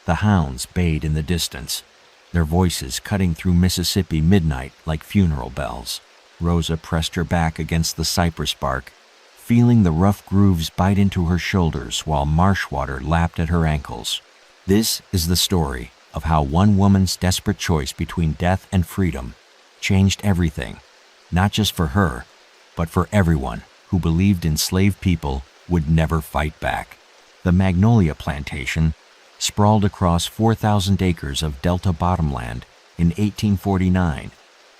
The hounds bayed in the distance, their voices cutting through Mississippi midnight like funeral bells. Rosa pressed her back against the cypress bark, feeling the rough grooves bite into her shoulders while marsh water lapped at her ankles. This is the story of how one woman's desperate choice between death and freedom changed everything, not just for her, but for everyone who believed enslaved people would never fight back. The Magnolia Plantation sprawled across 4,000 acres of Delta bottomland in 1849,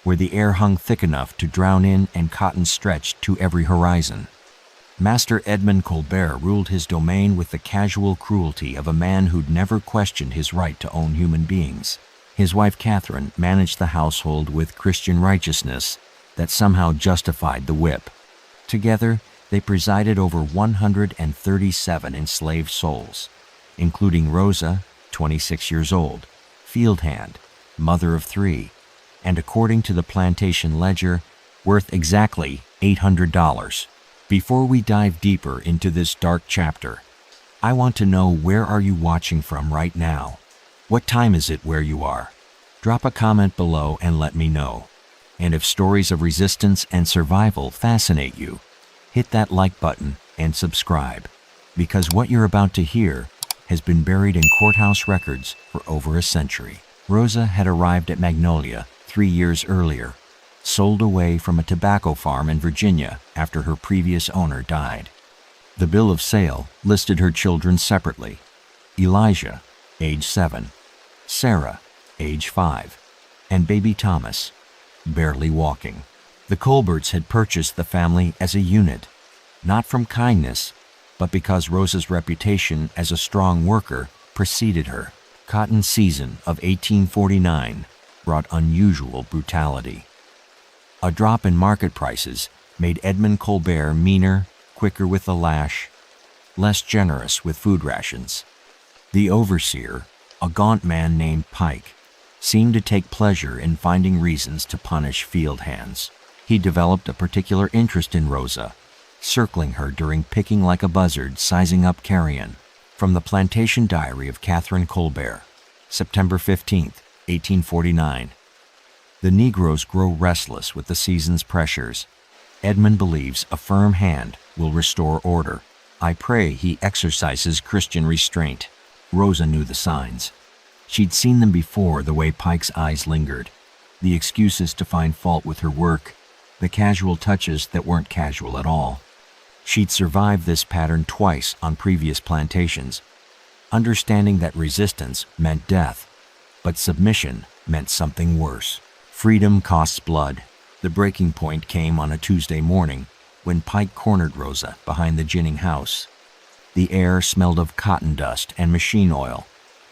where the air hung thick enough to drown in and cotton stretched to every horizon. Master Edmund Colbert ruled his domain with the casual cruelty of a man who'd never questioned his right to own human beings. His wife Catherine managed the household with Christian righteousness that somehow justified the whip. Together, they presided over 137 enslaved souls, including Rosa, 26 years old, field hand, mother of 3, and according to the plantation ledger, worth exactly $800. Before we dive deeper into this dark chapter, I want to know, where are you watching from right now? What time is it where you are? Drop a comment below and let me know. And if stories of resistance and survival fascinate you, hit that like button and subscribe, because what you're about to hear has been buried in courthouse records for over a century. Rosa had arrived at Magnolia 3 years earlier, sold away from a tobacco farm in Virginia after her previous owner died. The bill of sale listed her children separately: Elijah, age 7, Sarah, age 5, and baby Thomas, barely walking. The Colberts had purchased the family as a unit, not from kindness, but because Rosa's reputation as a strong worker preceded her. Cotton season of 1849 brought unusual brutality. A drop in market prices made Edmund Colbert meaner, quicker with the lash, less generous with food rations. The overseer, a gaunt man named Pike, seemed to take pleasure in finding reasons to punish field hands. He developed a particular interest in Rosa, circling her during picking like a buzzard, sizing up carrion. From the Plantation Diary of Catherine Colbert, September 15, 1849. The Negroes grow restless with the season's pressures. Edmund believes a firm hand will restore order. I pray he exercises Christian restraint. Rosa knew the signs. She'd seen them before, the way Pike's eyes lingered, the excuses to find fault with her work, the casual touches that weren't casual at all. She'd survived this pattern twice on previous plantations, understanding that resistance meant death, but submission meant something worse. Freedom costs blood. The breaking point came on a Tuesday morning when Pike cornered Rosa behind the ginning house. The air smelled of cotton dust and machine oil,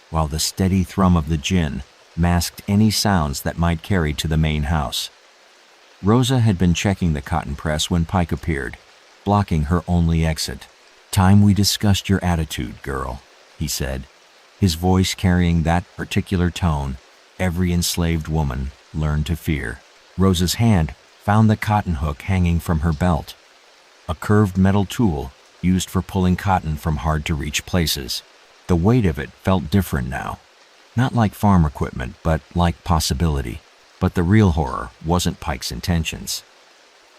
while the steady thrum of the gin masked any sounds that might carry to the main house. Rosa had been checking the cotton press when Pike appeared, blocking her only exit. "Time we discussed your attitude, girl," he said, his voice carrying that particular tone every enslaved woman learned to fear. Rosa's hand found the cotton hook hanging from her belt, a curved metal tool used for pulling cotton from hard-to-reach places. The weight of it felt different now, not like farm equipment, but like possibility. But the real horror wasn't Pike's intentions.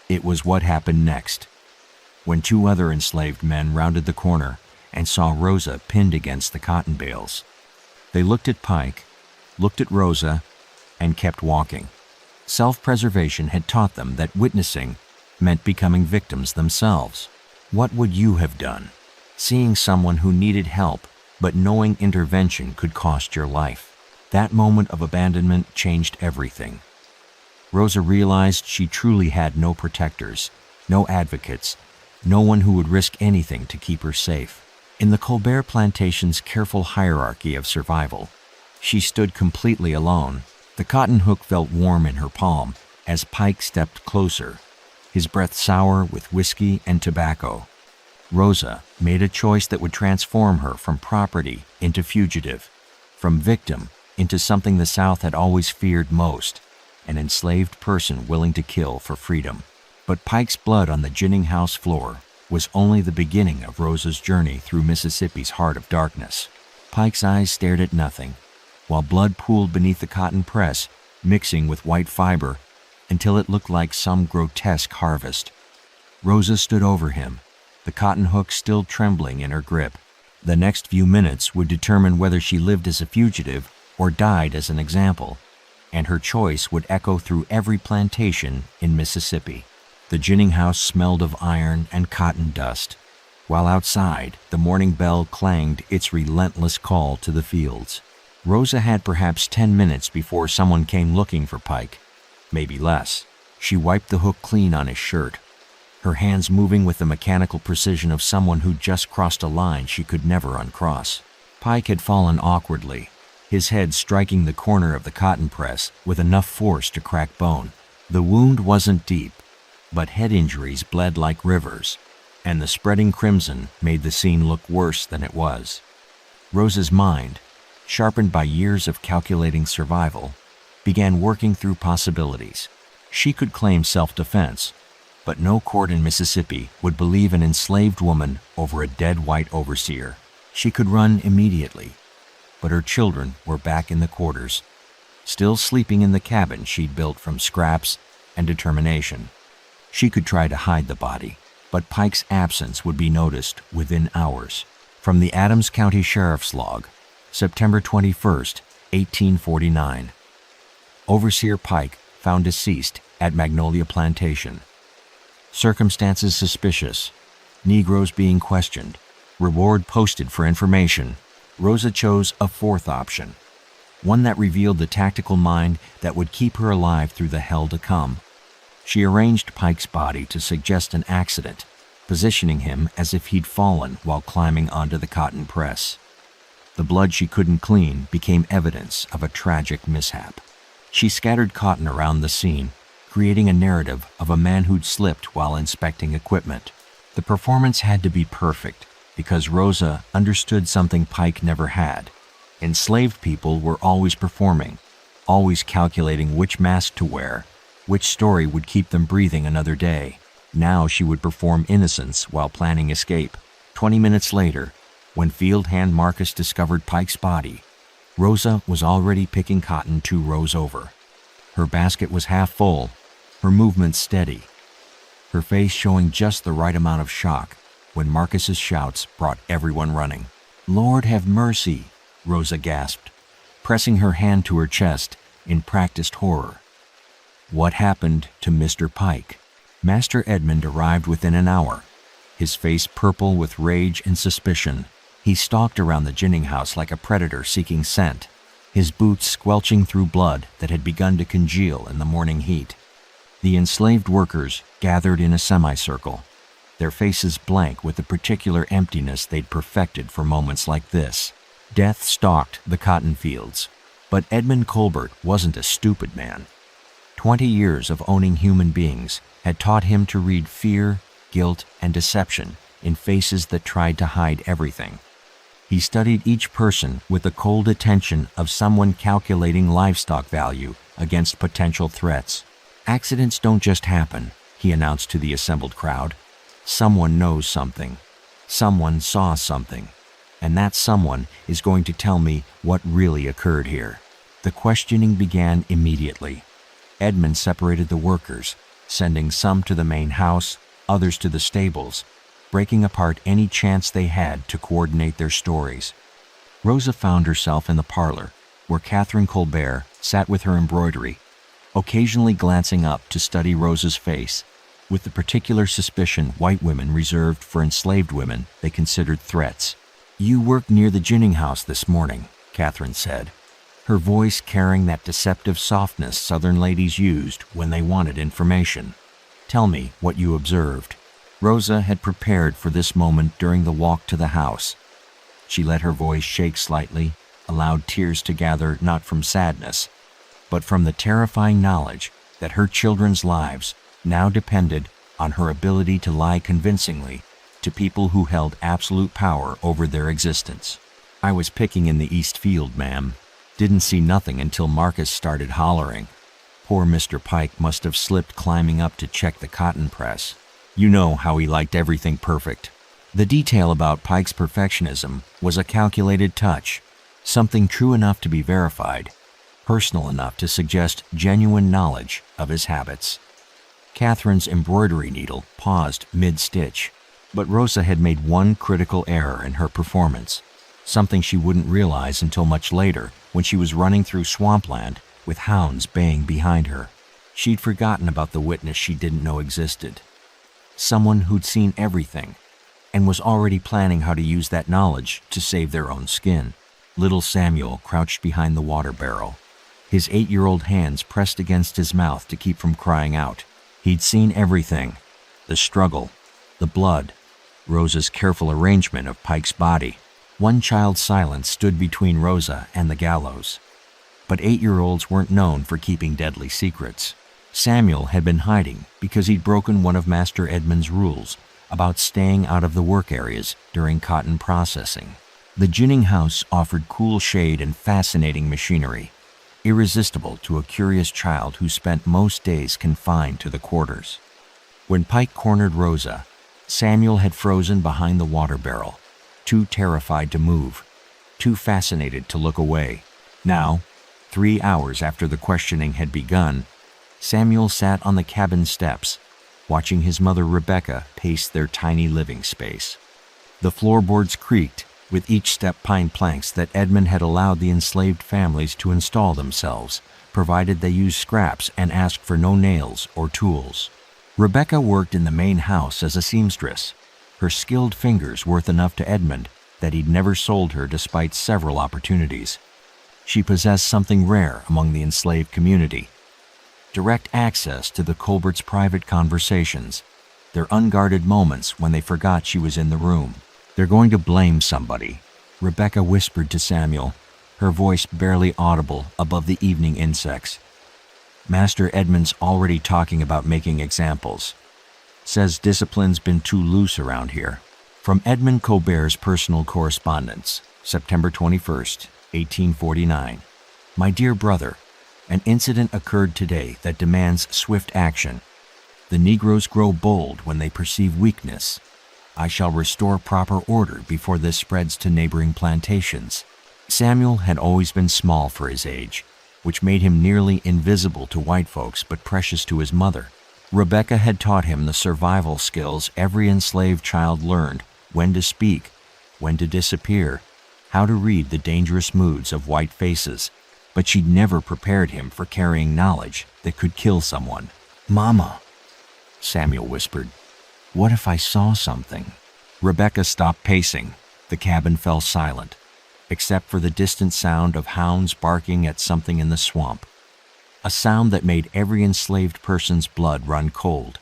It was what happened next, when 2 other enslaved men rounded the corner and saw Rosa pinned against the cotton bales. They looked at Pike, looked at Rosa, and kept walking. Self-preservation had taught them that witnessing meant becoming victims themselves. What would you have done, seeing someone who needed help, but knowing intervention could cost your life? That moment of abandonment changed everything. Rosa realized she truly had no protectors, no advocates, no one who would risk anything to keep her safe. In the Colbert plantation's careful hierarchy of survival, she stood completely alone. The cotton hook felt warm in her palm as Pike stepped closer, his breath sour with whiskey and tobacco. Rosa made a choice that would transform her from property into fugitive, from victim into something the South had always feared most, an enslaved person willing to kill for freedom. But Pike's blood on the ginning house floor was only the beginning of Rosa's journey through Mississippi's heart of darkness. Pike's eyes stared at nothing, while blood pooled beneath the cotton press, mixing with white fiber until it looked like some grotesque harvest. Rosa stood over him, the cotton hook still trembling in her grip. The next few minutes would determine whether she lived as a fugitive or died as an example, and her choice would echo through every plantation in Mississippi. The ginning house smelled of iron and cotton dust, while outside the morning bell clanged its relentless call to the fields. Rosa had perhaps 10 minutes before someone came looking for Pike, maybe less. She wiped the hook clean on his shirt, her hands moving with the mechanical precision of someone who'd just crossed a line she could never uncross. Pike had fallen awkwardly, his head striking the corner of the cotton press with enough force to crack bone. The wound wasn't deep, but head injuries bled like rivers, and the spreading crimson made the scene look worse than it was. Rosa's mind, sharpened by years of calculating survival, began working through possibilities. She could claim self-defense, but no court in Mississippi would believe an enslaved woman over a dead white overseer. She could run immediately, but her children were back in the quarters, still sleeping in the cabin she'd built from scraps and determination. She could try to hide the body, but Pike's absence would be noticed within hours. From the Adams County Sheriff's Log, September 21st, 1849. Overseer Pike found deceased at Magnolia Plantation. Circumstances suspicious. Negroes being questioned. Reward posted for information. Rosa chose a fourth option, one that revealed the tactical mind that would keep her alive through the hell to come. She arranged Pike's body to suggest an accident, positioning him as if he'd fallen while climbing onto the cotton press. The blood she couldn't clean became evidence of a tragic mishap. She scattered cotton around the scene, creating a narrative of a man who'd slipped while inspecting equipment. The performance had to be perfect because Rosa understood something Pike never had. Enslaved people were always performing, always calculating which mask to wear, which story would keep them breathing another day. Now she would perform innocence while planning escape. 20 minutes later, when field hand Marcus discovered Pike's body, Rosa was already picking cotton 2 rows over. Her basket was half full, her movements steady, her face showing just the right amount of shock when Marcus's shouts brought everyone running. "Lord have mercy," Rosa gasped, pressing her hand to her chest in practiced horror. What happened to Mr. Pike? Master Edmund arrived within an hour, his face purple with rage and suspicion. He stalked around the ginning house like a predator seeking scent, his boots squelching through blood that had begun to congeal in the morning heat. The enslaved workers gathered in a semicircle, their faces blank with the particular emptiness they'd perfected for moments like this. Death stalked the cotton fields, but Edmund Colbert wasn't a stupid man. 20 years of owning human beings had taught him to read fear, guilt, and deception in faces that tried to hide everything. He studied each person with the cold attention of someone calculating livestock value against potential threats. "Accidents don't just happen," he announced to the assembled crowd. "Someone knows something. Someone saw something. And that someone is going to tell me what really occurred here." The questioning began immediately. Edmund separated the workers, sending some to the main house, others to the stables, breaking apart any chance they had to coordinate their stories. Rosa found herself in the parlor, where Catherine Colbert sat with her embroidery, occasionally glancing up to study Rosa's face, with the particular suspicion white women reserved for enslaved women they considered threats. "You worked near the ginning house this morning," Catherine said, her voice carrying that deceptive softness Southern ladies used when they wanted information. "Tell me what you observed." Rosa had prepared for this moment during the walk to the house. She let her voice shake slightly, allowed tears to gather not from sadness, but from the terrifying knowledge that her children's lives now depended on her ability to lie convincingly to people who held absolute power over their existence. "I was picking in the east field, ma'am. Didn't see nothing until Marcus started hollering. Poor Mr. Pike must have slipped climbing up to check the cotton press. You know how he liked everything perfect. The detail about Pike's perfectionism was a calculated touch, something true enough to be verified, personal enough to suggest genuine knowledge of his habits. Catherine's embroidery needle paused mid-stitch, but Rosa had made one critical error in her performance, something she wouldn't realize until much later when she was running through swampland with hounds baying behind her. She'd forgotten about the witness she didn't know existed. Someone who'd seen everything and was already planning how to use that knowledge to save their own skin. Little Samuel crouched behind the water barrel, his 8-year-old hands pressed against his mouth to keep from crying out. He'd seen everything: the struggle, the blood, Rosa's careful arrangement of Pike's body. One child's silence stood between Rosa and the gallows. But 8-year-olds weren't known for keeping deadly secrets. Samuel had been hiding because he'd broken one of Master Edmund's rules about staying out of the work areas during cotton processing. The ginning house offered cool shade and fascinating machinery, irresistible to a curious child who spent most days confined to the quarters. When Pike cornered Rosa, Samuel had frozen behind the water barrel, too terrified to move, too fascinated to look away. Now, 3 hours after the questioning had begun, Samuel sat on the cabin steps, watching his mother Rebecca pace their tiny living space. The floorboards creaked with each step pine planks that Edmund had allowed the enslaved families to install themselves, provided they used scraps and asked for no nails or tools. Rebecca worked in the main house as a seamstress, her skilled fingers worth enough to Edmund that he'd never sold her despite several opportunities. She possessed something rare among the enslaved community: direct access to the Colberts' private conversations, their unguarded moments when they forgot she was in the room. "They're going to blame somebody," Rebecca whispered to Samuel, her voice barely audible above the evening insects. "Master Edmund's already talking about making examples. Says discipline's been too loose around here." From Edmund Colbert's personal correspondence, September 21st, 1849. "My dear brother, an incident occurred today that demands swift action. The Negroes grow bold when they perceive weakness. I shall restore proper order before this spreads to neighboring plantations." Samuel had always been small for his age, which made him nearly invisible to white folks but precious to his mother. Rebecca had taught him the survival skills every enslaved child learned: when to speak, when to disappear, how to read the dangerous moods of white faces. But she'd never prepared him for carrying knowledge that could kill someone. "Mama," Samuel whispered, "what if I saw something?" Rebecca stopped pacing. The cabin fell silent, except for the distant sound of hounds barking at something in the swamp, a sound that made every enslaved person's blood run cold,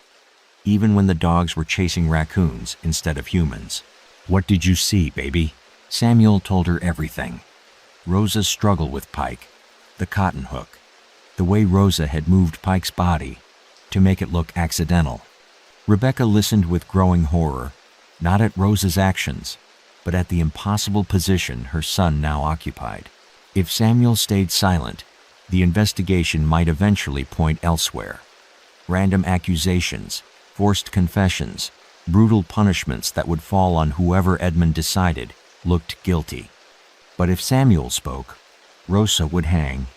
even when the dogs were chasing raccoons instead of humans. "What did you see, baby?" Samuel told her everything. Rosa's struggle with Pike, the cotton hook, the way Rosa had moved Pike's body to make it look accidental. Rebecca listened with growing horror, not at Rosa's actions, but at the impossible position her son now occupied. If Samuel stayed silent, the investigation might eventually point elsewhere. Random accusations, forced confessions, brutal punishments that would fall on whoever Edmund decided looked guilty. But if Samuel spoke, Rosa would hang,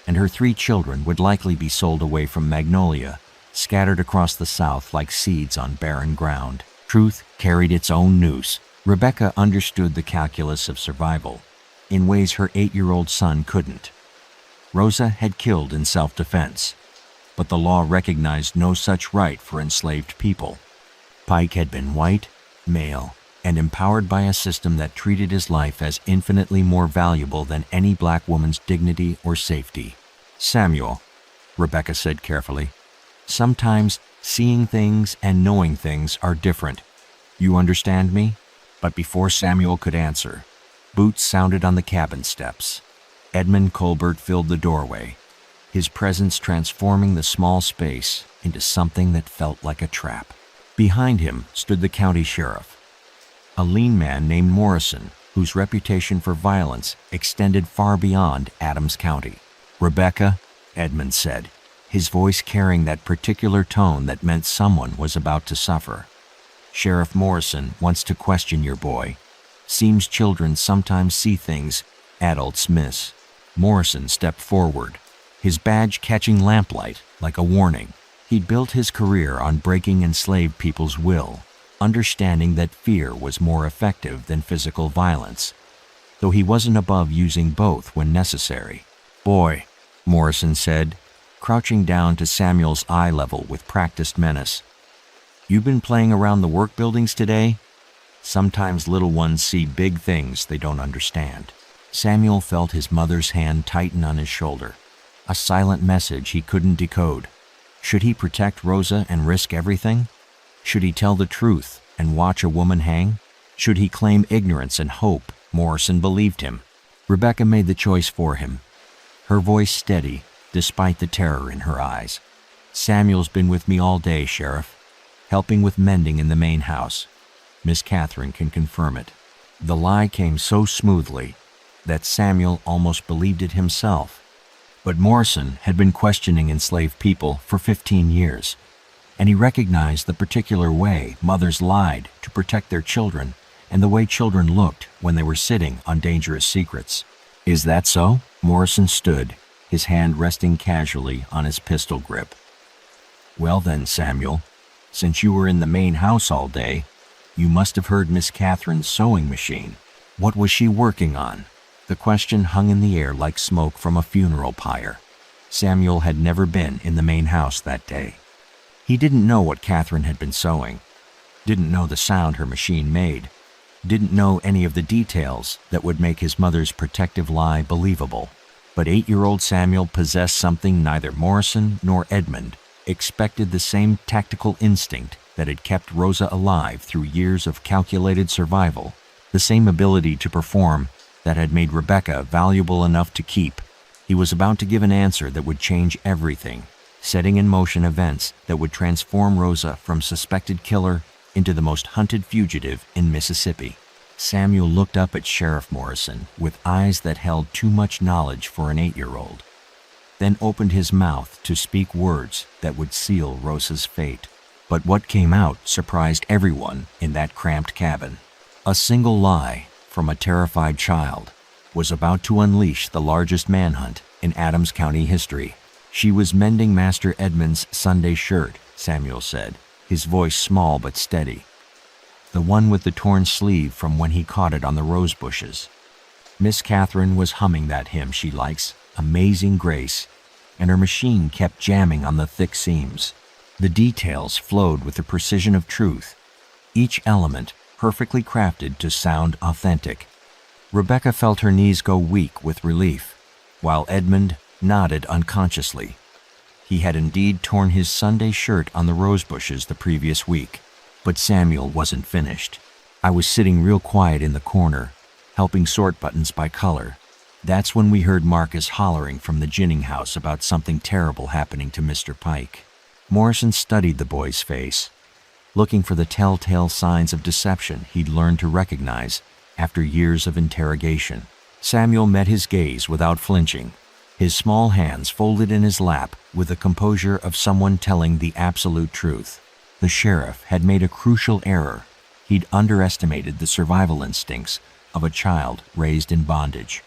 and her 3 children would likely be sold away from Magnolia, scattered across the South like seeds on barren ground. Truth carried its own noose. Rebecca understood the calculus of survival in ways her 8-year-old son couldn't. Rosa had killed in self-defense, but the law recognized no such right for enslaved people. Pike had been white, male, and empowered by a system that treated his life as infinitely more valuable than any black woman's dignity or safety. "Samuel," Rebecca said carefully, "sometimes seeing things and knowing things are different. You understand me?" But before Samuel could answer, boots sounded on the cabin steps. Edmund Colbert filled the doorway, his presence transforming the small space into something that felt like a trap. Behind him stood the county sheriff, a lean man named Morrison, whose reputation for violence extended far beyond Adams County. "Rebecca," Edmund said, his voice carrying that particular tone that meant someone was about to suffer. Sheriff Morrison wants to question your boy. Seems children sometimes see things adults miss." Morrison stepped forward, his badge catching lamplight like a warning. He'd built his career on breaking enslaved people's will, understanding that fear was more effective than physical violence, though he wasn't above using both when necessary. "Boy," Morrison said, crouching down to Samuel's eye level with practiced menace. "You been playing around the work buildings today? Sometimes little ones see big things they don't understand." Samuel felt his mother's hand tighten on his shoulder, a silent message he couldn't decode. Should he protect Rosa and risk everything? Should he tell the truth and watch a woman hang? Should he claim ignorance and hope Morrison believed him? Rebecca made the choice for him, her voice steady despite the terror in her eyes. "Samuel's been with me all day, Sheriff, helping with mending in the main house. Miss Catherine can confirm it." The lie came so smoothly that Samuel almost believed it himself. But Morrison had been questioning enslaved people for 15 years, and he recognized the particular way mothers lied to protect their children and the way children looked when they were sitting on dangerous secrets. "Is that so?" Morrison stood, his hand resting casually on his pistol grip. "Well then, Samuel, since you were in the main house all day, you must have heard Miss Catherine's sewing machine. What was she working on?" The question hung in the air like smoke from a funeral pyre. Samuel had never been in the main house that day. He didn't know what Catherine had been sewing, didn't know the sound her machine made, didn't know any of the details that would make his mother's protective lie believable. But 8-year-old Samuel possessed something neither Morrison nor Edmund expected: the same tactical instinct that had kept Rosa alive through years of calculated survival, the same ability to perform that had made Rebecca valuable enough to keep. He was about to give an answer that would change everything, setting in motion events that would transform Rosa from suspected killer into the most hunted fugitive in Mississippi. Samuel looked up at Sheriff Morrison with eyes that held too much knowledge for an 8-year-old, then opened his mouth to speak words that would seal Rosa's fate. But what came out surprised everyone in that cramped cabin. A single lie from a terrified child was about to unleash the largest manhunt in Adams County history. "She was mending Master Edmund's Sunday shirt," Samuel said, his voice small but steady. "The one with the torn sleeve from when he caught it on the rose bushes. Miss Catherine was humming that hymn she likes, Amazing Grace, and her machine kept jamming on the thick seams. The details flowed with the precision of truth, each element perfectly crafted to sound authentic." Rebecca felt her knees go weak with relief, while Edmund nodded unconsciously. He had indeed torn his Sunday shirt on the rose bushes the previous week. But Samuel wasn't finished. "I was sitting real quiet in the corner, helping sort buttons by color. That's when we heard Marcus hollering from the ginning house about something terrible happening to Mr. Pike." Morrison studied the boy's face, looking for the telltale signs of deception he'd learned to recognize after years of interrogation. Samuel met his gaze without flinching, his small hands folded in his lap with the composure of someone telling the absolute truth. The sheriff had made a crucial error. He'd underestimated the survival instincts of a child raised in bondage.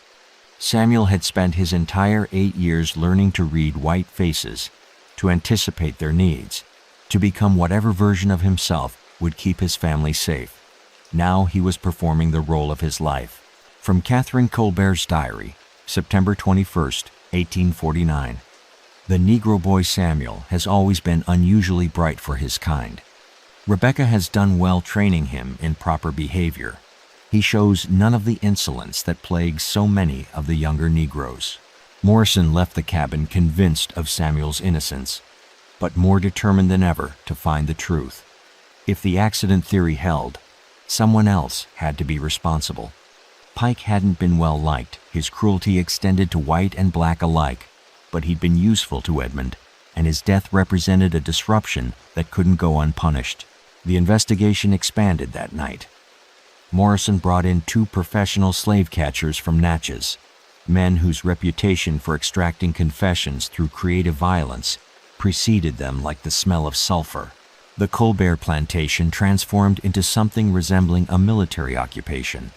Samuel had spent his entire 8 years learning to read white faces, to anticipate their needs, to become whatever version of himself would keep his family safe. Now he was performing the role of his life. From Catherine Colbert's diary, September 21st, 1849. "The Negro boy Samuel has always been unusually bright for his kind. Rebecca has done well training him in proper behavior. He shows none of the insolence that plagues so many of the younger Negroes." Morrison left the cabin convinced of Samuel's innocence, but more determined than ever to find the truth. If the accident theory held, someone else had to be responsible. Pike hadn't been well liked. His cruelty extended to white and black alike, but he'd been useful to Edmund, and his death represented a disruption that couldn't go unpunished. The investigation expanded that night. Morrison brought in 2 professional slave catchers from Natchez, men whose reputation for extracting confessions through creative violence preceded them like the smell of sulfur. The Colbert plantation transformed into something resembling a military occupation,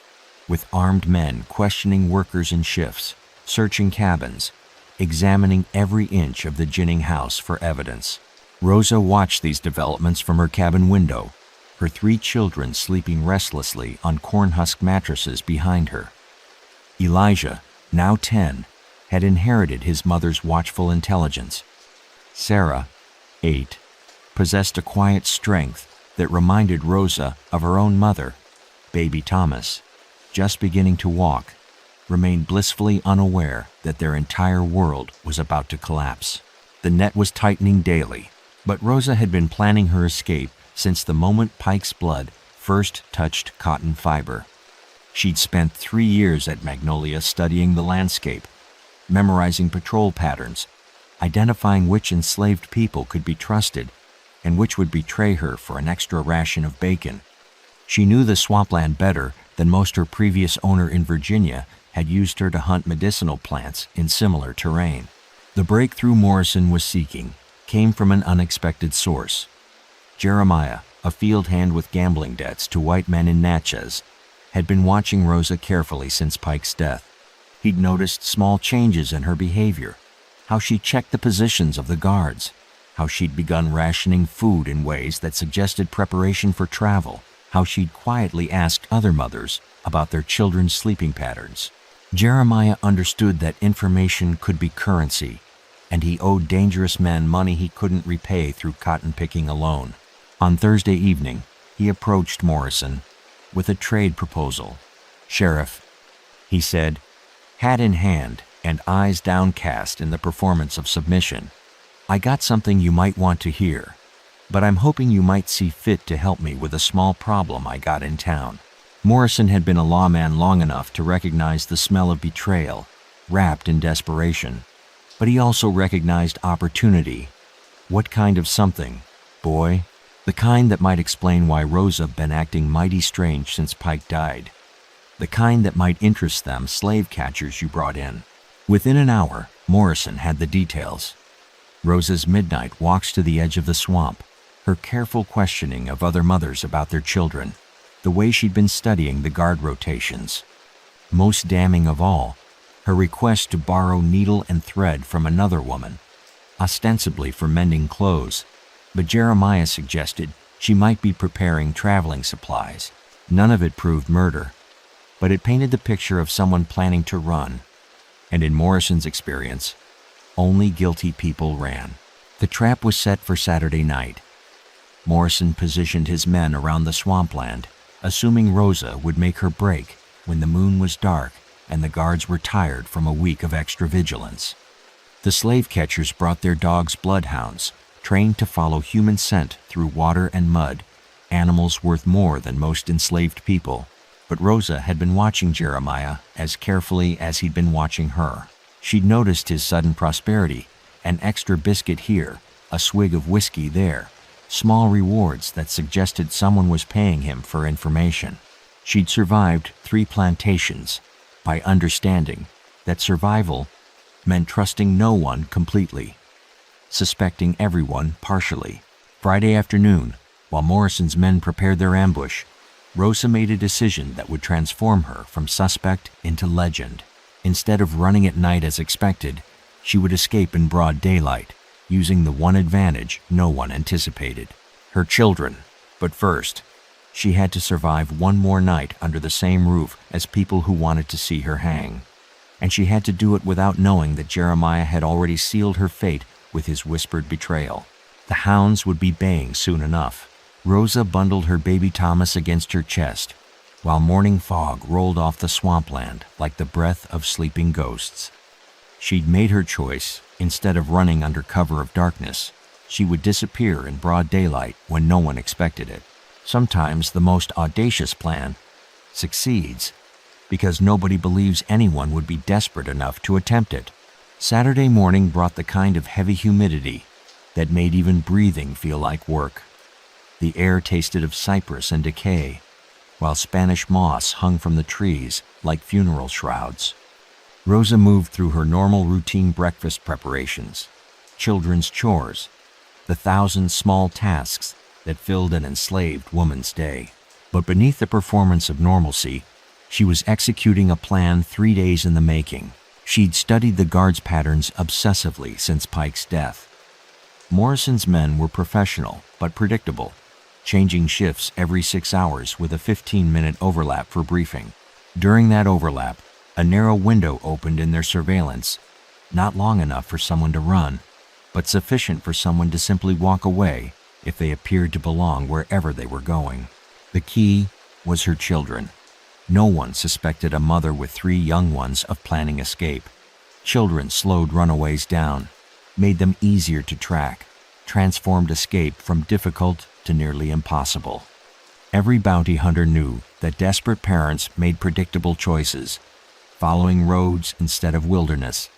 with armed men questioning workers in shifts, searching cabins, examining every inch of the Ginning house for evidence. Rosa watched these developments from her cabin window, her 3 children sleeping restlessly on cornhusk mattresses behind her. Elijah, now 10, had inherited his mother's watchful intelligence. Sarah, 8, possessed a quiet strength that reminded Rosa of her own mother. Baby Thomas, just beginning to walk, remained blissfully unaware that their entire world was about to collapse. The net was tightening daily, but Rosa had been planning her escape since the moment Pike's blood first touched cotton fiber. She'd spent 3 years at Magnolia studying the landscape, memorizing patrol patterns, identifying which enslaved people could be trusted and which would betray her for an extra ration of bacon. She knew the swampland better than most her previous owner in Virginia had used her to hunt medicinal plants in similar terrain. The breakthrough Morrison was seeking came from an unexpected source. Jeremiah, a field hand with gambling debts to white men in Natchez, had been watching Rosa carefully since Pike's death. He'd noticed small changes in her behavior, how she checked the positions of the guards, how she'd begun rationing food in ways that suggested preparation for travel, how she'd quietly asked other mothers about their children's sleeping patterns. Jeremiah understood that information could be currency, and he owed dangerous men money he couldn't repay through cotton picking alone. On Thursday evening, he approached Morrison with a trade proposal. "Sheriff," he said, hat in hand and eyes downcast in the performance of submission, "I got something you might want to hear, but I'm hoping you might see fit to help me with a small problem I got in town." Morrison had been a lawman long enough to recognize the smell of betrayal, wrapped in desperation, but he also recognized opportunity. What kind of something, boy? The kind that might explain why Rosa been acting mighty strange since Pike died. The kind that might interest them slave catchers you brought in. Within an hour, Morrison had the details. Rosa's midnight walks to the edge of the swamp, her careful questioning of other mothers about their children, the way she'd been studying the guard rotations. Most damning of all, her request to borrow needle and thread from another woman, ostensibly for mending clothes, but Jeremiah suggested she might be preparing traveling supplies. None of it proved murder, but it painted the picture of someone planning to run, and in Morrison's experience, only guilty people ran. The trap was set for Saturday night. Morrison positioned his men around the swampland, assuming Rosa would make her break when the moon was dark and the guards were tired from a week of extra vigilance. The slave catchers brought their dogs bloodhounds, trained to follow human scent through water and mud, animals worth more than most enslaved people. But Rosa had been watching Jeremiah as carefully as he'd been watching her. She'd noticed his sudden prosperity, an extra biscuit here, a swig of whiskey there, small rewards that suggested someone was paying him for information. She'd survived 3 plantations by understanding that survival meant trusting no one completely, suspecting everyone partially. Friday afternoon, while Morrison's men prepared their ambush, Rosa made a decision that would transform her from suspect into legend. Instead of running at night as expected, she would escape in broad daylight, using the one advantage no one anticipated: her children. But first, she had to survive one more night under the same roof as people who wanted to see her hang. And she had to do it without knowing that Jeremiah had already sealed her fate with his whispered betrayal. The hounds would be baying soon enough. Rosa bundled her baby Thomas against her chest, while morning fog rolled off the swampland like the breath of sleeping ghosts. She'd made her choice. Instead of running under cover of darkness, she would disappear in broad daylight when no one expected it. Sometimes the most audacious plan succeeds because nobody believes anyone would be desperate enough to attempt it. Saturday morning brought the kind of heavy humidity that made even breathing feel like work. The air tasted of cypress and decay, while Spanish moss hung from the trees like funeral shrouds. Rosa moved through her normal routine breakfast preparations, children's chores, the 1,000 small tasks that filled an enslaved woman's day. But beneath the performance of normalcy, she was executing a plan 3 days in the making. She'd studied the guards' patterns obsessively since Pike's death. Morrison's men were professional but predictable, changing shifts every 6 hours with a 15-minute overlap for briefing. During that overlap, a narrow window opened in their surveillance, not long enough for someone to run, but sufficient for someone to simply walk away if they appeared to belong wherever they were going. The key was her children. No one suspected a mother with 3 young ones of planning escape. Children slowed runaways down, made them easier to track, transformed escape from difficult to nearly impossible. Every bounty hunter knew that desperate parents made predictable choices, following roads instead of wilderness,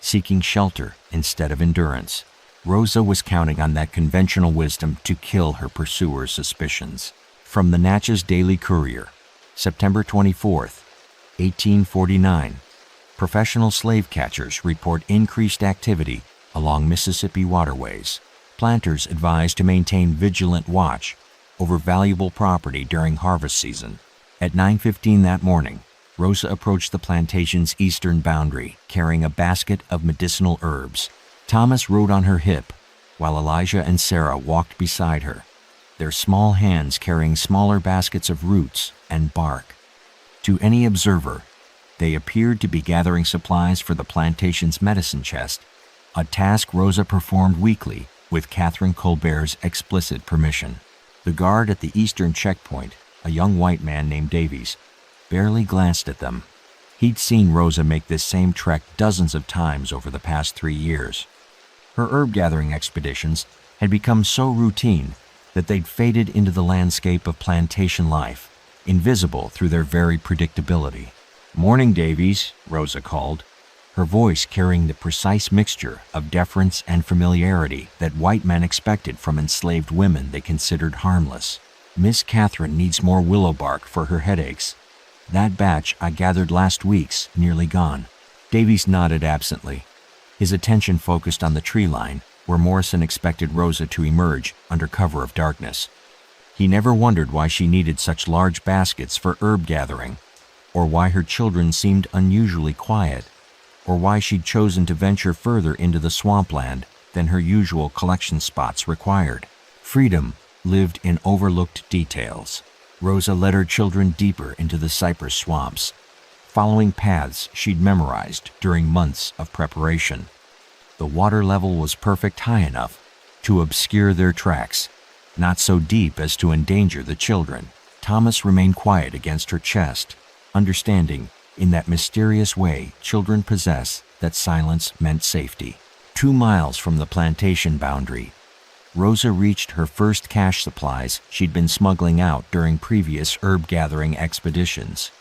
seeking shelter instead of endurance. Rosa was counting on that conventional wisdom to kill her pursuers' suspicions. From the Natchez Daily Courier, September 24th, 1849, professional slave catchers report increased activity along Mississippi waterways. Planters advised to maintain vigilant watch over valuable property during harvest season. At 9:15 that morning, Rosa approached the plantation's eastern boundary, carrying a basket of medicinal herbs. Thomas rode on her hip, while Elijah and Sarah walked beside her, their small hands carrying smaller baskets of roots and bark. To any observer, they appeared to be gathering supplies for the plantation's medicine chest, a task Rosa performed weekly with Catherine Colbert's explicit permission. The guard at the eastern checkpoint, a young white man named Davies, barely glanced at them. He'd seen Rosa make this same trek dozens of times over the past 3 years. Her herb-gathering expeditions had become so routine that they'd faded into the landscape of plantation life, invisible through their very predictability. "Morning, Davies," Rosa called, her voice carrying the precise mixture of deference and familiarity that white men expected from enslaved women they considered harmless. "Miss Catherine needs more willow bark for her headaches. That batch I gathered last week's nearly gone." Davies nodded absently, his attention focused on the tree line where Morrison expected Rosa to emerge under cover of darkness. He never wondered why she needed such large baskets for herb gathering, or why her children seemed unusually quiet, or why she'd chosen to venture further into the swampland than her usual collection spots required. Freedom lived in overlooked details. Rosa led her children deeper into the cypress swamps, following paths she'd memorized during months of preparation. The water level was perfect high enough to obscure their tracks, not so deep as to endanger the children. Thomas remained quiet against her chest, understanding, in that mysterious way children possess, that silence meant safety. 2 miles from the plantation boundary, Rosa reached her first cache supplies she'd been smuggling out during previous herb-gathering expeditions.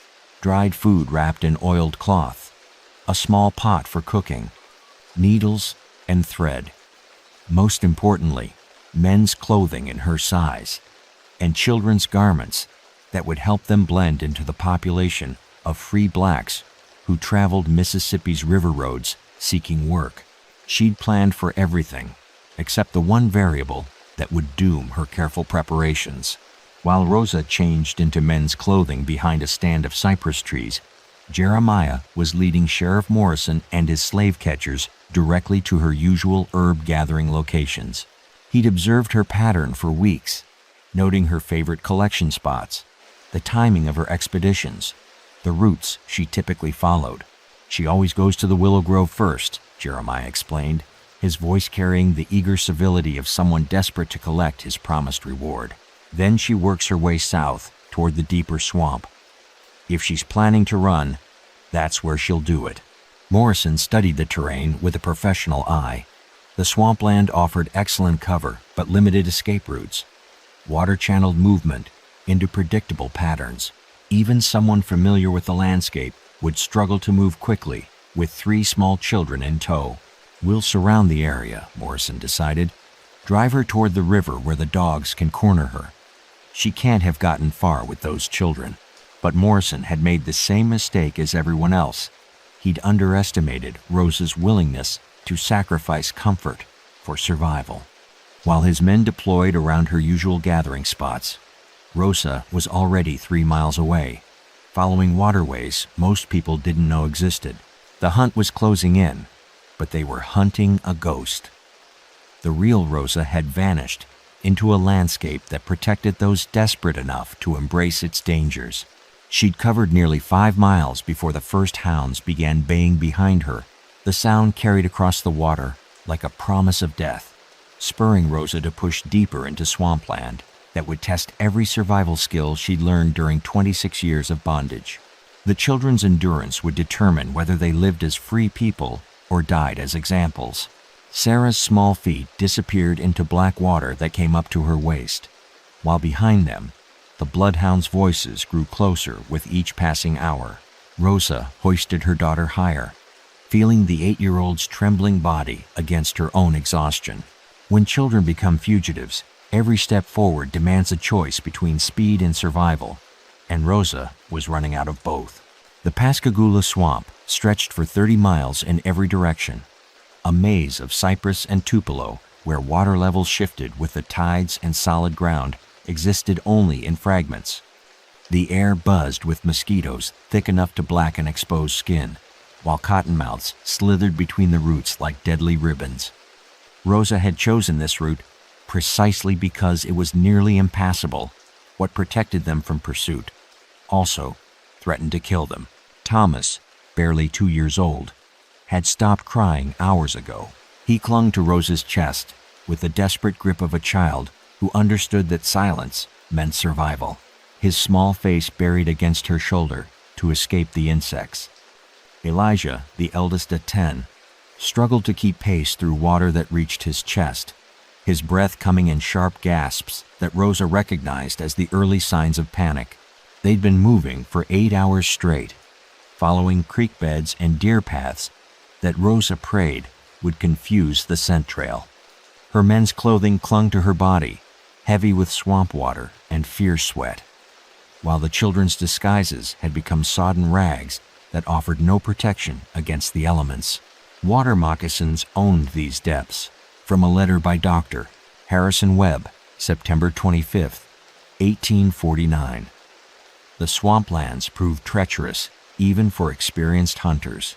Dried food wrapped in oiled cloth, a small pot for cooking, needles and thread. Most importantly, men's clothing in her size, and children's garments that would help them blend into the population of free blacks who traveled Mississippi's river roads seeking work. She'd planned for everything, except the one variable that would doom her careful preparations. While Rosa changed into men's clothing behind a stand of cypress trees, Jeremiah was leading Sheriff Morrison and his slave catchers directly to her usual herb-gathering locations. He'd observed her pattern for weeks, noting her favorite collection spots, the timing of her expeditions, the routes she typically followed. "She always goes to the Willow Grove first," Jeremiah explained, his voice carrying the eager civility of someone desperate to collect his promised reward. "Then she works her way south toward the deeper swamp. If she's planning to run, that's where she'll do it." Morrison studied the terrain with a professional eye. The swampland offered excellent cover but limited escape routes. Water-channeled movement into predictable patterns. Even someone familiar with the landscape would struggle to move quickly with 3 small children in tow. "We'll surround the area," Morrison decided. "Drive her toward the river where the dogs can corner her. She can't have gotten far with those children." But Morrison had made the same mistake as everyone else. He'd underestimated Rosa's willingness to sacrifice comfort for survival. While his men deployed around her usual gathering spots, Rosa was already 3 miles away, following waterways most people didn't know existed. The hunt was closing in, but they were hunting a ghost. The real Rosa had vanished into a landscape that protected those desperate enough to embrace its dangers. She'd covered nearly 5 miles before the first hounds began baying behind her. The sound carried across the water like a promise of death, spurring Rosa to push deeper into swampland that would test every survival skill she'd learned during 26 years of bondage. The children's endurance would determine whether they lived as free people or died as examples. Sarah's small feet disappeared into black water that came up to her waist, while behind them, the bloodhounds' voices grew closer with each passing hour. Rosa hoisted her daughter higher, feeling the 8-year-old's trembling body against her own exhaustion. When children become fugitives, every step forward demands a choice between speed and survival, and Rosa was running out of both. The Pascagoula Swamp stretched for 30 miles in every direction, a maze of cypress and tupelo where water levels shifted with the tides and solid ground existed only in fragments. The air buzzed with mosquitoes thick enough to blacken exposed skin, while cottonmouths slithered between the roots like deadly ribbons. Rosa had chosen this route precisely because it was nearly impassable. What protected them from pursuit also threatened to kill them. Thomas, barely 2 years old, had stopped crying hours ago. He clung to Rosa's chest with the desperate grip of a child who understood that silence meant survival, his small face buried against her shoulder to escape the insects. Elijah, the eldest at 10, struggled to keep pace through water that reached his chest, his breath coming in sharp gasps that Rosa recognized as the early signs of panic. They'd been moving for 8 hours straight, following creek beds and deer paths that Rosa prayed would confuse the scent trail. Her men's clothing clung to her body, heavy with swamp water and fierce sweat, while the children's disguises had become sodden rags that offered no protection against the elements. Water moccasins owned these depths. From a letter by Dr. Harrison Webb, September 25, 1849. The swamplands proved treacherous even for experienced hunters.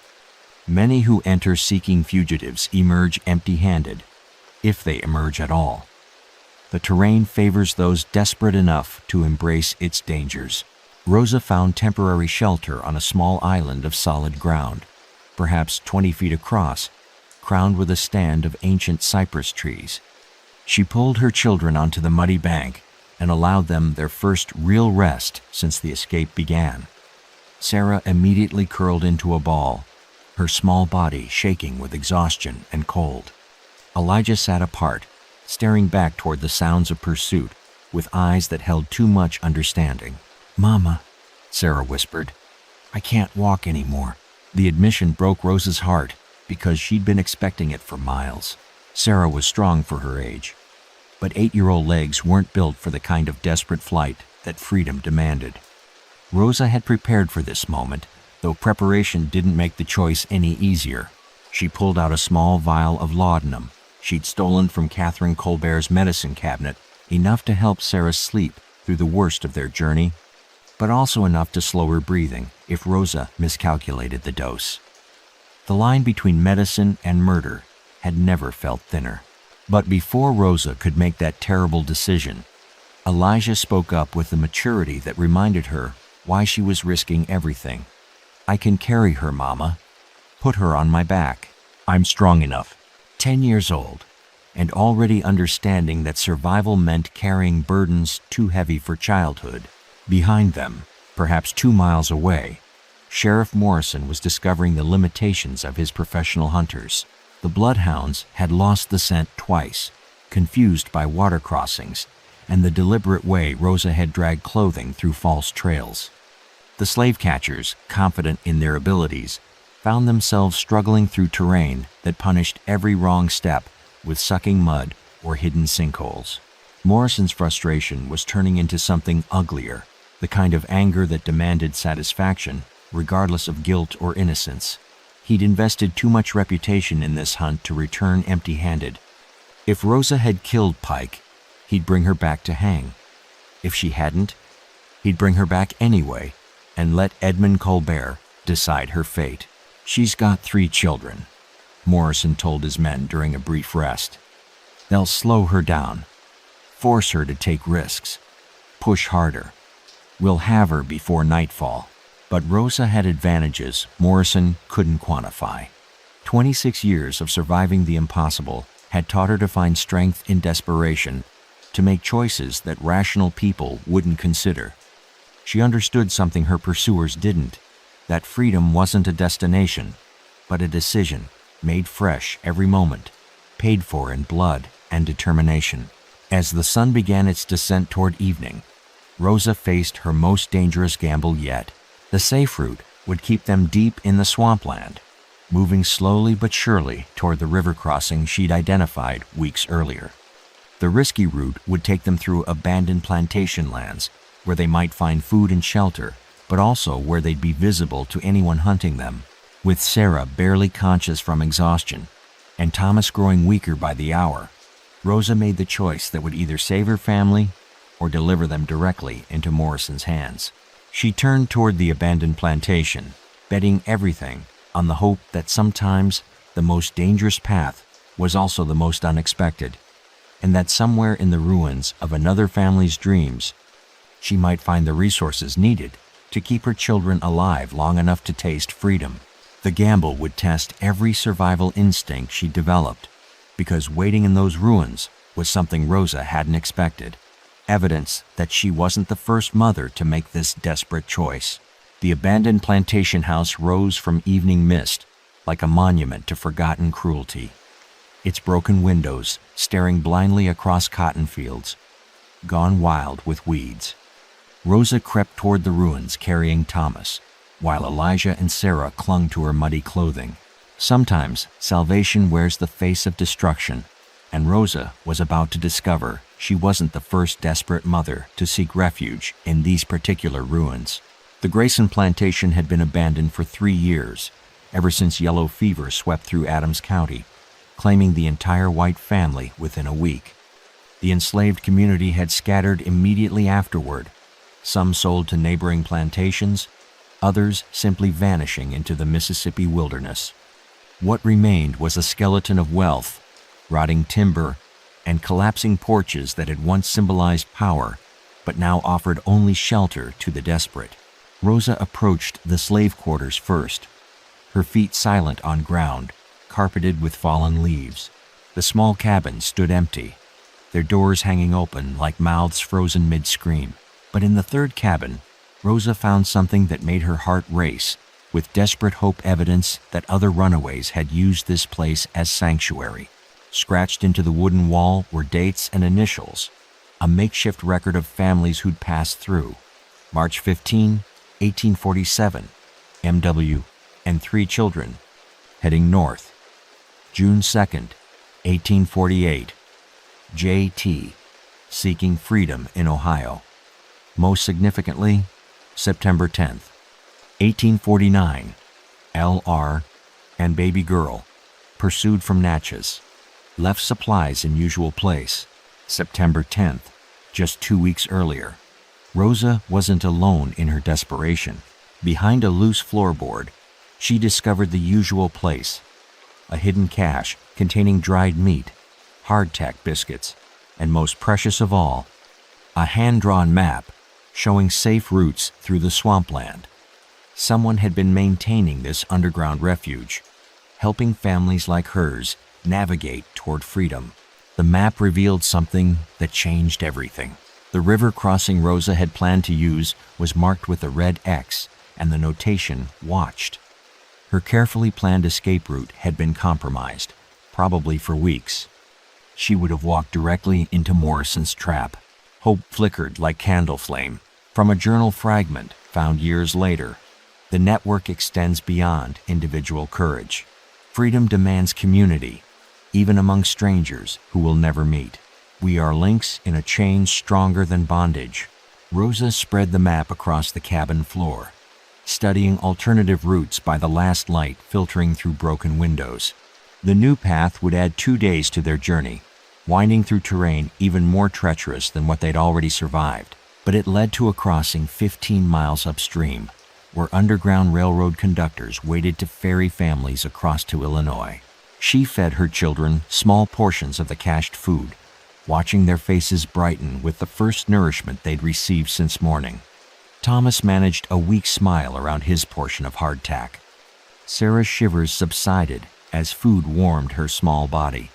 Many who enter seeking fugitives emerge empty-handed, if they emerge at all. The terrain favors those desperate enough to embrace its dangers. Rosa found temporary shelter on a small island of solid ground, perhaps 20 feet across, crowned with a stand of ancient cypress trees. She pulled her children onto the muddy bank and allowed them their first real rest since the escape began. Sarah immediately curled into a ball, her small body shaking with exhaustion and cold. Elijah sat apart, staring back toward the sounds of pursuit with eyes that held too much understanding. "Mama," Sarah whispered, "I can't walk anymore." The admission broke Rosa's heart because she'd been expecting it for miles. Sarah was strong for her age, but 8-year-old legs weren't built for the kind of desperate flight that freedom demanded. Rosa had prepared for this moment, though preparation didn't make the choice any easier. She pulled out a small vial of laudanum she'd stolen from Catherine Colbert's medicine cabinet, enough to help Sarah sleep through the worst of their journey, but also enough to slow her breathing if Rosa miscalculated the dose. The line between medicine and murder had never felt thinner. But before Rosa could make that terrible decision, Elijah spoke up with a maturity that reminded her why she was risking everything. "I can carry her, Mama. Put her on my back. I'm strong enough." 10 years old, and already understanding that survival meant carrying burdens too heavy for childhood. Behind them, perhaps 2 miles away, Sheriff Morrison was discovering the limitations of his professional hunters. The bloodhounds had lost the scent twice, confused by water crossings and the deliberate way Rosa had dragged clothing through false trails. The slave catchers, confident in their abilities, found themselves struggling through terrain that punished every wrong step with sucking mud or hidden sinkholes. Morrison's frustration was turning into something uglier, the kind of anger that demanded satisfaction, regardless of guilt or innocence. He'd invested too much reputation in this hunt to return empty-handed. If Rosa had killed Pike, he'd bring her back to hang. If she hadn't, he'd bring her back anyway and let Edmund Colbert decide her fate. She's got 3 children, Morrison told his men during a brief rest. They'll slow her down, force her to take risks, push harder. We'll have her before nightfall. But Rosa had advantages Morrison couldn't quantify. 26 years of surviving the impossible had taught her to find strength in desperation, to make choices that rational people wouldn't consider. She understood something her pursuers didn't, that freedom wasn't a destination, but a decision, made fresh every moment, paid for in blood and determination. As the sun began its descent toward evening, Rosa faced her most dangerous gamble yet. The safe route would keep them deep in the swampland, moving slowly but surely toward the river crossing she'd identified weeks earlier. The risky route would take them through abandoned plantation lands, where they might find food and shelter, but also where they'd be visible to anyone hunting them. With Sarah barely conscious from exhaustion, and Thomas growing weaker by the hour, Rosa made the choice that would either save her family or deliver them directly into Morrison's hands. She turned toward the abandoned plantation, betting everything on the hope that sometimes the most dangerous path was also the most unexpected, and that somewhere in the ruins of another family's dreams, she might find the resources needed to keep her children alive long enough to taste freedom. The gamble would test every survival instinct she developed, because waiting in those ruins was something Rosa hadn't expected. Evidence that she wasn't the first mother to make this desperate choice. The abandoned plantation house rose from evening mist like a monument to forgotten cruelty. Its broken windows staring blindly across cotton fields, gone wild with weeds. Rosa crept toward the ruins carrying Thomas, while Elijah and Sarah clung to her muddy clothing. Sometimes salvation wears the face of destruction, and Rosa was about to discover she wasn't the first desperate mother to seek refuge in these particular ruins. The Grayson plantation had been abandoned for 3 years, ever since yellow fever swept through Adams County, claiming the entire white family within a week. The enslaved community had scattered immediately afterward, some sold to neighboring plantations, others simply vanishing into the Mississippi wilderness. What remained was a skeleton of wealth, rotting timber, and collapsing porches that had once symbolized power, but now offered only shelter to the desperate. Rosa approached the slave quarters first, her feet silent on ground, carpeted with fallen leaves. The small cabins stood empty, their doors hanging open like mouths frozen mid-scream. But in the third cabin, Rosa found something that made her heart race, with desperate hope evidence that other runaways had used this place as sanctuary. Scratched into the wooden wall were dates and initials, a makeshift record of families who'd passed through. March 15, 1847, M.W. and 3 children, heading north. June 2nd, 1848, J.T., seeking freedom in Ohio. Most significantly, September 10th, 1849, L.R. and baby girl, pursued from Natchez, left supplies in usual place. September 10th, just 2 weeks earlier. Rosa wasn't alone in her desperation. Behind a loose floorboard, she discovered the usual place, a hidden cache containing dried meat, hardtack biscuits, and most precious of all, a hand-drawn map showing safe routes through the swampland. Someone had been maintaining this underground refuge, helping families like hers navigate toward freedom. The map revealed something that changed everything. The river crossing Rosa had planned to use was marked with a red X and the notation "Watched." Her carefully planned escape route had been compromised, probably for weeks. She would have walked directly into Morrison's trap. Hope flickered like candle flame from a journal fragment found years later. The network extends beyond individual courage. Freedom demands community, even among strangers who will never meet. We are links in a chain stronger than bondage. Rosa spread the map across the cabin floor, studying alternative routes by the last light filtering through broken windows. The new path would add 2 days to their journey, winding through terrain even more treacherous than what they'd already survived. But it led to a crossing 15 miles upstream, where Underground Railroad conductors waited to ferry families across to Illinois. She fed her children small portions of the cached food, watching their faces brighten with the first nourishment they'd received since morning. Thomas managed a weak smile around his portion of hardtack. Sarah's shivers subsided as food warmed her small body.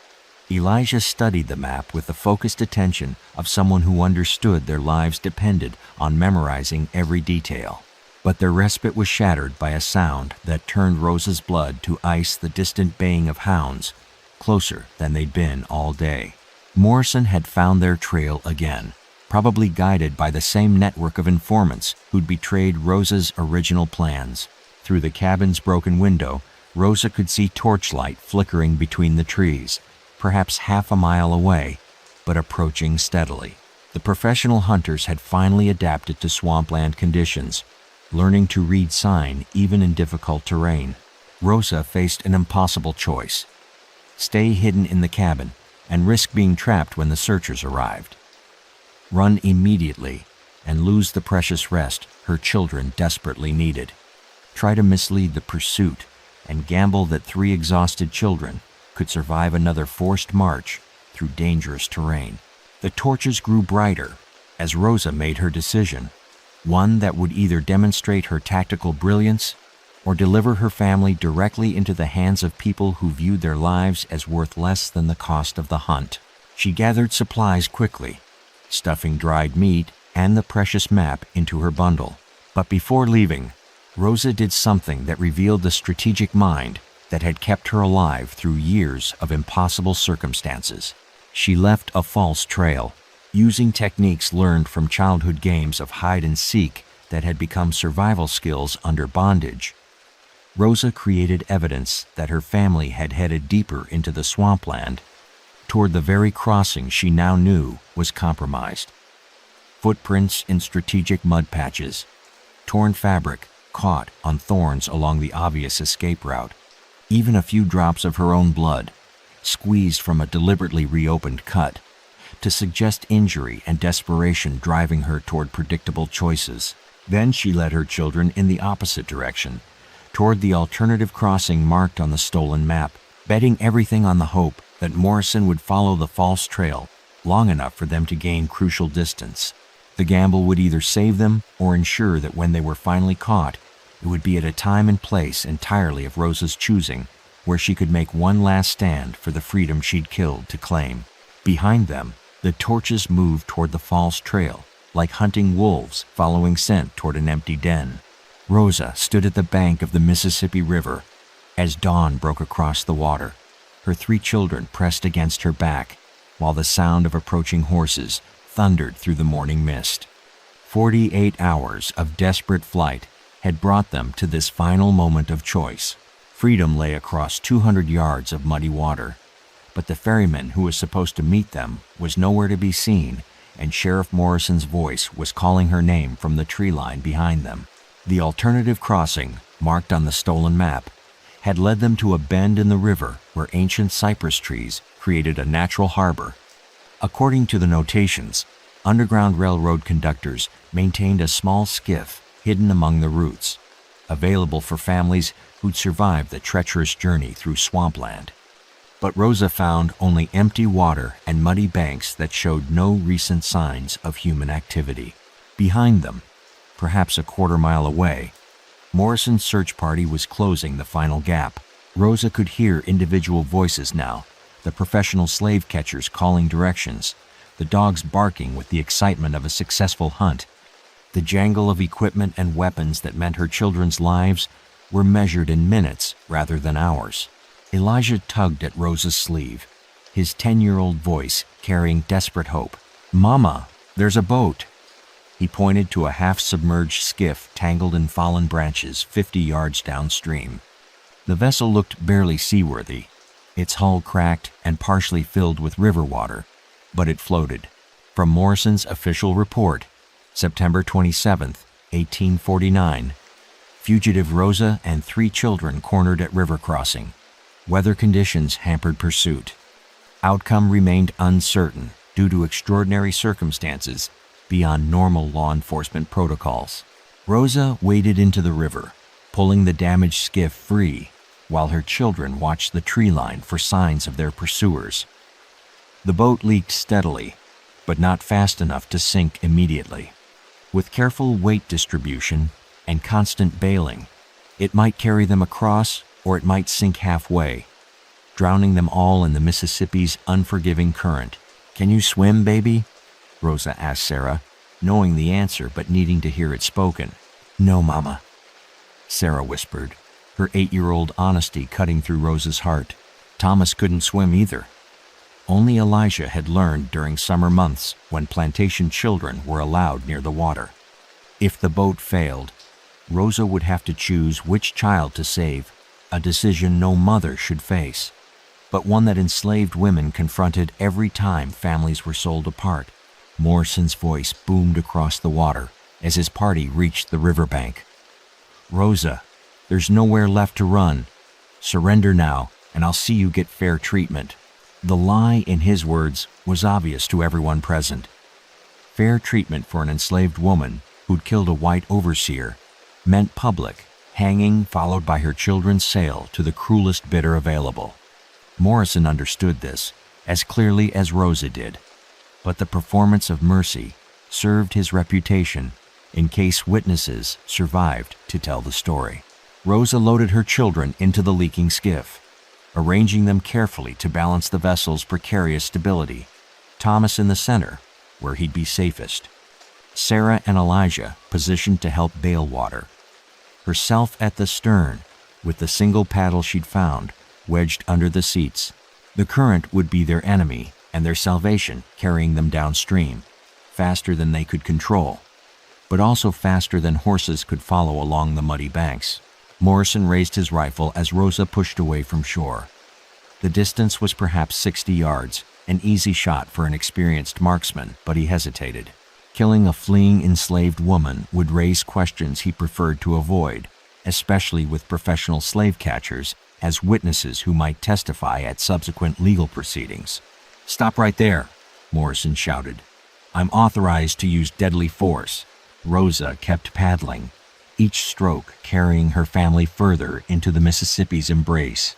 Elijah studied the map with the focused attention of someone who understood their lives depended on memorizing every detail. But their respite was shattered by a sound that turned Rosa's blood to ice, the distant baying of hounds, closer than they'd been all day. Morrison had found their trail again, probably guided by the same network of informants who'd betrayed Rosa's original plans. Through the cabin's broken window, Rosa could see torchlight flickering between the trees, perhaps half a mile away, but approaching steadily. The professional hunters had finally adapted to swampland conditions, learning to read sign even in difficult terrain. Rosa faced an impossible choice: stay hidden in the cabin and risk being trapped when the searchers arrived, run immediately and lose the precious rest her children desperately needed, try to mislead the pursuit and gamble that 3 exhausted children could survive another forced march through dangerous terrain. The torches grew brighter as Rosa made her decision, one that would either demonstrate her tactical brilliance or deliver her family directly into the hands of people who viewed their lives as worth less than the cost of the hunt. She gathered supplies quickly, stuffing dried meat and the precious map into her bundle. But before leaving, Rosa did something that revealed the strategic mind that had kept her alive through years of impossible circumstances. She left a false trail, using techniques learned from childhood games of hide and seek that had become survival skills under bondage. Rosa created evidence that her family had headed deeper into the swampland, toward the very crossing she now knew was compromised. Footprints in strategic mud patches, torn fabric caught on thorns along the obvious escape route, even a few drops of her own blood, squeezed from a deliberately reopened cut, to suggest injury and desperation driving her toward predictable choices. Then she led her children in the opposite direction, toward the alternative crossing marked on the stolen map, betting everything on the hope that Morrison would follow the false trail long enough for them to gain crucial distance. The gamble would either save them or ensure that when they were finally caught, it would be at a time and place entirely of Rosa's choosing, where she could make one last stand for the freedom she'd killed to claim. Behind them, the torches moved toward the false trail, like hunting wolves following scent toward an empty den. Rosa stood at the bank of the Mississippi River as dawn broke across the water, her 3 children pressed against her back, while the sound of approaching horses thundered through the morning mist. 48 hours of desperate flight had brought them to this final moment of choice. Freedom lay across 200 yards of muddy water, but the ferryman who was supposed to meet them was nowhere to be seen, and Sheriff Morrison's voice was calling her name from the tree line behind them. The alternative crossing, marked on the stolen map, had led them to a bend in the river where ancient cypress trees created a natural harbor. According to the notations, Underground Railroad conductors maintained a small skiff hidden among the roots, available for families who'd survived the treacherous journey through swampland. But Rosa found only empty water and muddy banks that showed no recent signs of human activity. Behind them, perhaps a quarter-mile away, Morrison's search party was closing the final gap. Rosa could hear individual voices now, the professional slave catchers calling directions, the dogs barking with the excitement of a successful hunt. The jangle of equipment and weapons that meant her children's lives were measured in minutes rather than hours. Elijah tugged at Rosa's sleeve, his 10-year-old voice carrying desperate hope. "Mama, there's a boat." He pointed to a half-submerged skiff tangled in fallen branches 50 yards downstream. The vessel looked barely seaworthy, its hull cracked and partially filled with river water, but it floated. From Morrison's official report, September 27, 1849, fugitive Rosa and 3 children cornered at river crossing. Weather conditions hampered pursuit. Outcome remained uncertain due to extraordinary circumstances beyond normal law enforcement protocols. Rosa waded into the river, pulling the damaged skiff free, while her children watched the tree line for signs of their pursuers. The boat leaked steadily, but not fast enough to sink immediately. With careful weight distribution and constant bailing, it might carry them across or it might sink halfway, drowning them all in the Mississippi's unforgiving current. "Can you swim, baby?" Rosa asked Sarah, knowing the answer but needing to hear it spoken. "No, Mama," Sarah whispered, her 8-year-old honesty cutting through Rosa's heart. Thomas couldn't swim either. Only Elijah had learned during summer months when plantation children were allowed near the water. If the boat failed, Rosa would have to choose which child to save, a decision no mother should face, but one that enslaved women confronted every time families were sold apart. Morrison's voice boomed across the water as his party reached the riverbank. "Rosa, there's nowhere left to run. Surrender now, and I'll see you get fair treatment." The lie in his words was obvious to everyone present. Fair treatment for an enslaved woman who'd killed a white overseer meant public, hanging followed by her children's sale to the cruelest bidder available. Morrison understood this as clearly as Rosa did, but the performance of mercy served his reputation in case witnesses survived to tell the story. Rosa loaded her children into the leaking skiff, arranging them carefully to balance the vessel's precarious stability, Thomas in the center, where he'd be safest, Sarah and Elijah positioned to help bail water, herself at the stern with the single paddle she'd found wedged under the seats. The current would be their enemy and their salvation, carrying them downstream, faster than they could control, but also faster than horses could follow along the muddy banks. Morrison raised his rifle as Rosa pushed away from shore. The distance was perhaps 60 yards, an easy shot for an experienced marksman, but he hesitated. Killing a fleeing enslaved woman would raise questions he preferred to avoid, especially with professional slave catchers as witnesses who might testify at subsequent legal proceedings. "Stop right there," Morrison shouted. "I'm authorized to use deadly force." Rosa kept paddling, each stroke carrying her family further into the Mississippi's embrace.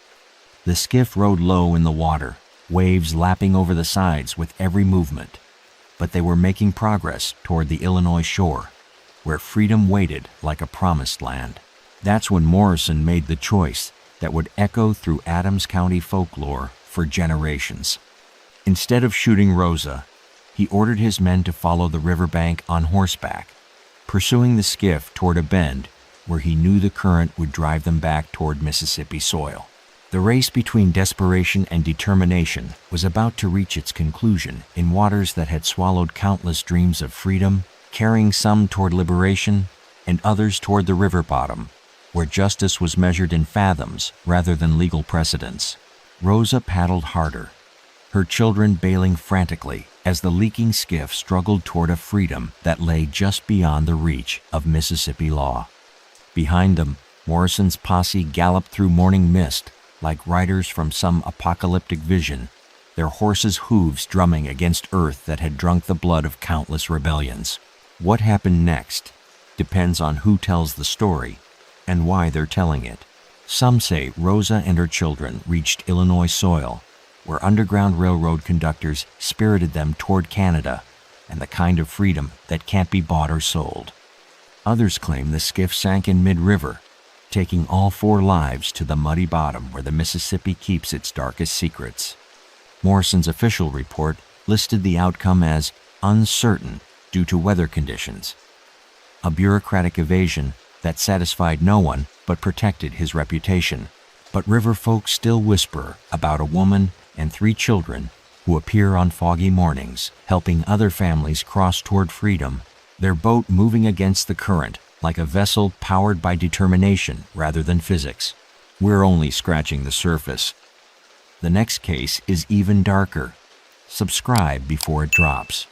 The skiff rode low in the water, waves lapping over the sides with every movement, but they were making progress toward the Illinois shore, where freedom waited like a promised land. That's when Morrison made the choice that would echo through Adams County folklore for generations. Instead of shooting Rosa, he ordered his men to follow the riverbank on horseback, pursuing the skiff toward a bend where he knew the current would drive them back toward Mississippi soil. The race between desperation and determination was about to reach its conclusion in waters that had swallowed countless dreams of freedom, carrying some toward liberation and others toward the river bottom, where justice was measured in fathoms rather than legal precedents. Rosa paddled harder, her children bailing frantically as the leaking skiff struggled toward a freedom that lay just beyond the reach of Mississippi law. Behind them, Morrison's posse galloped through morning mist like riders from some apocalyptic vision, their horses' hooves drumming against earth that had drunk the blood of countless rebellions. What happened next depends on who tells the story and why they're telling it. Some say Rosa and her children reached Illinois soil, where Underground Railroad conductors spirited them toward Canada and the kind of freedom that can't be bought or sold. Others claim the skiff sank in mid-river, taking all 4 lives to the muddy bottom where the Mississippi keeps its darkest secrets. Morrison's official report listed the outcome as uncertain due to weather conditions, a bureaucratic evasion that satisfied no one but protected his reputation. But river folk still whisper about a woman and 3 children who appear on foggy mornings, helping other families cross toward freedom, their boat moving against the current like a vessel powered by determination rather than physics. We're only scratching the surface. The next case is even darker. Subscribe before it drops.